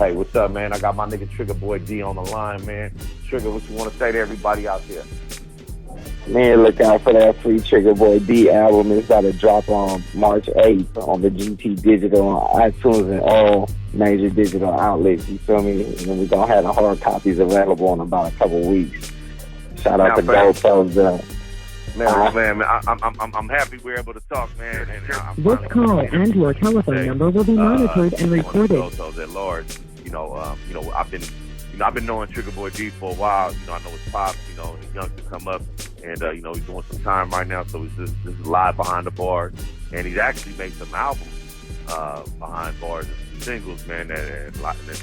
Hey, what's up, man? I got my nigga Triggaboy Dee on the line, man. Trigger, what you want to say to everybody out there? Man, look out for that free Triggaboy Dee album. It's about to drop on March 8th on the GT Digital, on iTunes, and all major digital outlets. You feel me? And then we're going to have the hard copies available in about a couple weeks. Shout out to Goldtoes. Man, I'm happy we're able to talk, man. And this call and your telephone number will be monitored and recorded. Goldtoes at large, I've been knowing Triggaboy Dee for a while. I know his pops, his youngster come up, and he's doing some time right now. So this is live behind the bars, and he's actually made some albums behind bars and some singles, man, and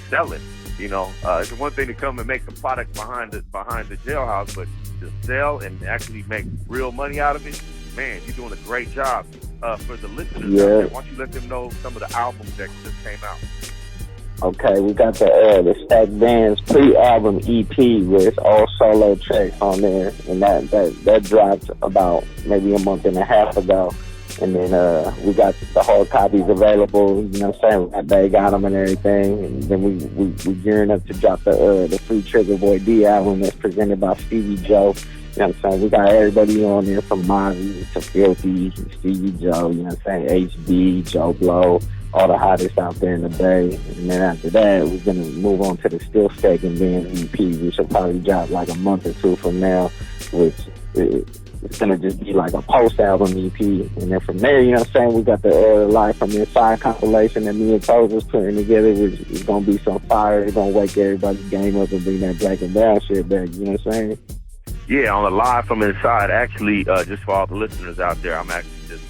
selling. It's one thing to come and make some product behind the jailhouse, but to sell and actually make real money out of it, man, you're doing a great job. For the listeners out there, why don't you let them know some of the albums that just came out? Okay, we got the Stack Band's pre-album EP with all solo tracks on there, and that dropped about maybe a month and a half ago. And then we got the hard copies available, they got them and everything. And then we gearing up to drop the free Triggaboy Dee album that's presented by Stevie Joe. We got everybody on there from Mozzie to Filthy, Stevie Joe, HB, Joe Blow, all the hottest out there in the Bay. And then after that, we're going to move on to the Still Stacking Band EP, which will probably drop like a month or two from now, which it's going to just be like a post-album EP. And then from there, we got the Live from Inside compilation that me and Toes was putting together, which is going to be some fire. It's going to wake everybody's game up and bring that black and brown shit back, you know what I'm saying? Yeah, on the Live from Inside, actually, just for all the listeners out there, I'm actually just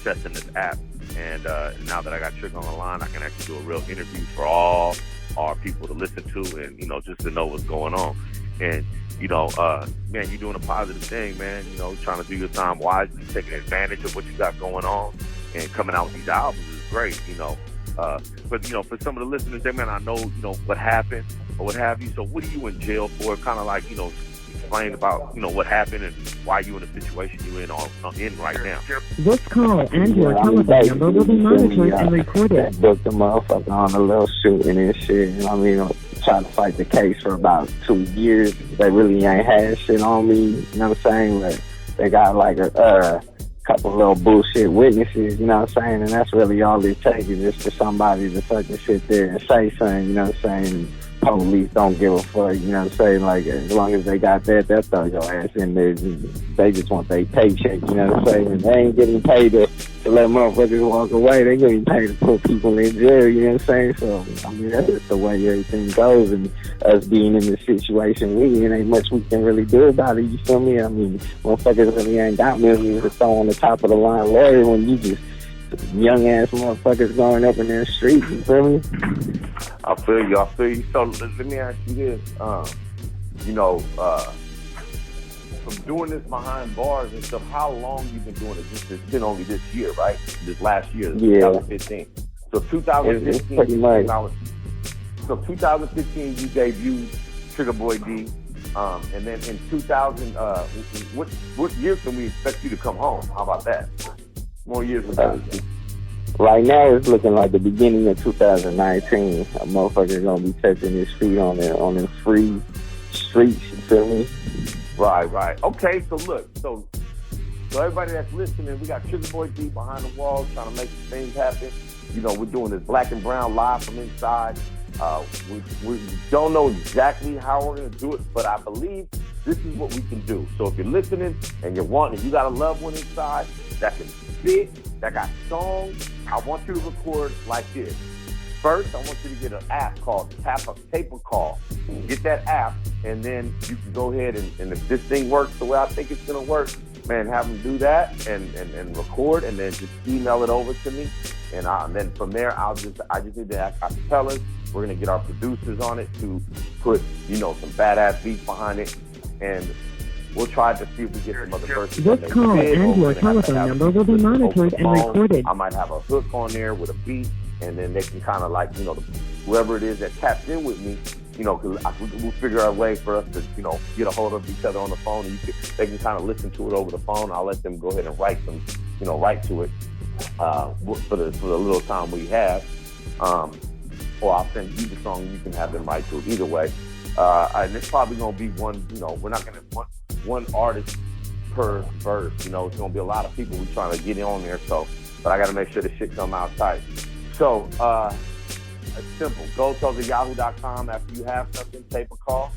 testing this app. And now that I got Trick on the line, I can actually do a real interview for all our people to listen to and, just to know what's going on. And, man, you're doing a positive thing, man. Trying to do your time wisely, taking advantage of what you got going on, and coming out with these albums is great, But, for some of the listeners, they may not know, what happened or what have you. So what are you in jail for? Kind of like, explain about, what happened and why you in the situation you're in right now. This call and your telephone number will be monitored and recorded. Booked the motherfucker on a little shooting and shit. Trying to fight the case for about 2 years. They really ain't had shit on me. You know what I'm saying? But they got like a couple little bullshit witnesses. You know what I'm saying? And that's really all it takes is just for somebody to fucking sit there and say something. You know what I'm saying? Police don't give a fuck, you know what I'm saying? Like, as long as they got that, they'll throw your ass in there. They just want their paycheck, you know what I'm saying? And they ain't getting paid to let motherfuckers walk away. They getting paid to put people in jail, you know what I'm saying? So, that's just the way everything goes. And us being in the situation we in, ain't much we can really do about it, you feel me? Motherfuckers really ain't got millions to throw on the top of the line lawyer when you just young ass motherfuckers going up in their streets, you feel me? I feel you. So let me ask you this. From doing this behind bars and stuff, how long you been doing it? It's been only this year, right? This last year, 2015. So 2015, pretty much. So 2015, you debuted Triggaboy Dee. And then in 2000, what year can we expect you to come home? How about that? More years with that. Right now, it's looking like the beginning of 2019. A motherfucker's gonna be touching his feet on the free streets. You feel me? Right. Okay, so look, so everybody that's listening, we got Triggaboy Dee behind the walls trying to make things happen. We're doing this black and brown live from inside. We don't know exactly how we're gonna do it, but I believe this is what we can do. So if you're listening and you got a loved one inside that can spit, that got songs, I want you to record like this. First, I want you to get an app called Tape a Call. Get that app, and then you can go ahead and if this thing works the way I think it's going to work, man, have them do that and record, and then just email it over to me. And then from there, I just need to ask acapellas. We're going to get our producers on it to put, some badass beats behind it. And we'll try to see if we get some other persons. This call and your telephone number will be monitored and recorded. I might have a hook on there with a beat, and then they can kind of like, whoever it is that taps in with me, because we'll figure out a way for us to, get a hold of each other on the phone, and they can kind of listen to it over the phone. I'll let them go ahead and write to it for the little time we have. or I'll send you the song and you can have them write to it. Either way. And it's probably going to be one, we're not going to one artist per verse. It's going to be a lot of people we're trying to get on there. So, but I got to make sure the shit come out tight. So, it's simple. Goldtoes@yahoo.com. After you have something, tape a call,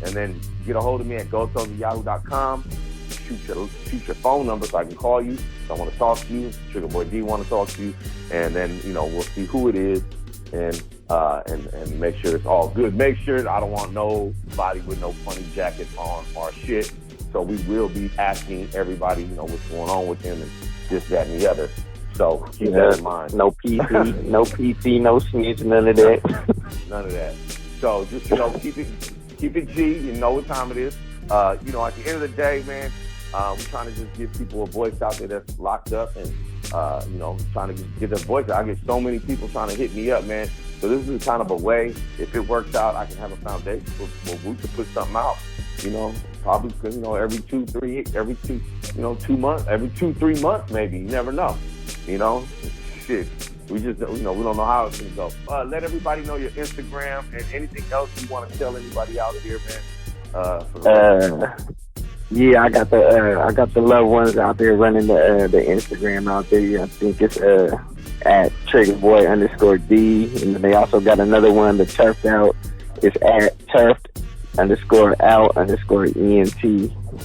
and then get a hold of me at goldtoes@yahoo.com. Shoot your phone number so I can call you. If I want to talk to you, Triggaboy Dee want to talk to you, and then we'll see who it is, and make sure it's all good. Make sure I don't want nobody with no funny jackets on or shit. So we will be asking everybody, what's going on with them and this, that, and the other. So keep that in mind. No PC, no PC, no snitch, none of that. None of that. So just keep it G. You know what time it is. At the end of the day, man, we're trying to just give people a voice out there that's locked up, and trying to get their voice out. I get so many people trying to hit me up, man. So this is kind of a way. If it works out, I can have a foundation for Wu to put something out. Probably every 2, 2 months, every 2, 3 months, maybe. You never know. Shit. We just, we don't know how it's going to go. Let everybody know your Instagram and anything else you want to tell anybody out here, man. Yeah, I got the loved ones out there running the Instagram out there. I think it's at Triggaboy_D, and then they also got another one, the Turfed Out. It's at Turfed_out_ENT.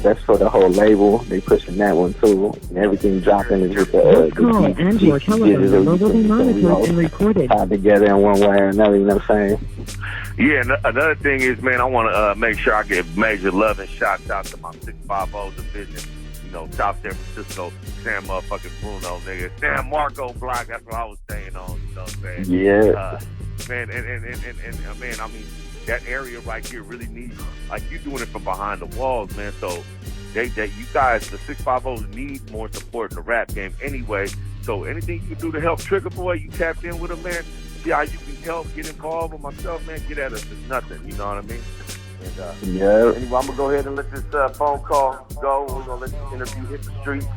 That's for the whole label. They pushing that one too. And everything dropping is with the call and your telephone number will be monitored and recorded. Tied together in one way or another. You know what I'm saying? Yeah. Another thing is, man, I want to make sure I give major love and shouts out to my 650 division. South San Francisco, San motherfucking Bruno, nigga. San Marco block. That's what I was saying on. You know what I'm saying? Yeah. Man, and man, I mean, that area right here really needs, like, you doing it from behind the walls, man. So you guys, the 650s, need more support in the rap game anyway. So anything you can do to help Triggaboy, you tapped in with him, man. See how you can help, get involved with myself, man. Get at us. It's nothing. You know what I mean? And, yeah. Anyway, I'm gonna go ahead and let this phone call go. We're gonna let this interview hit the streets.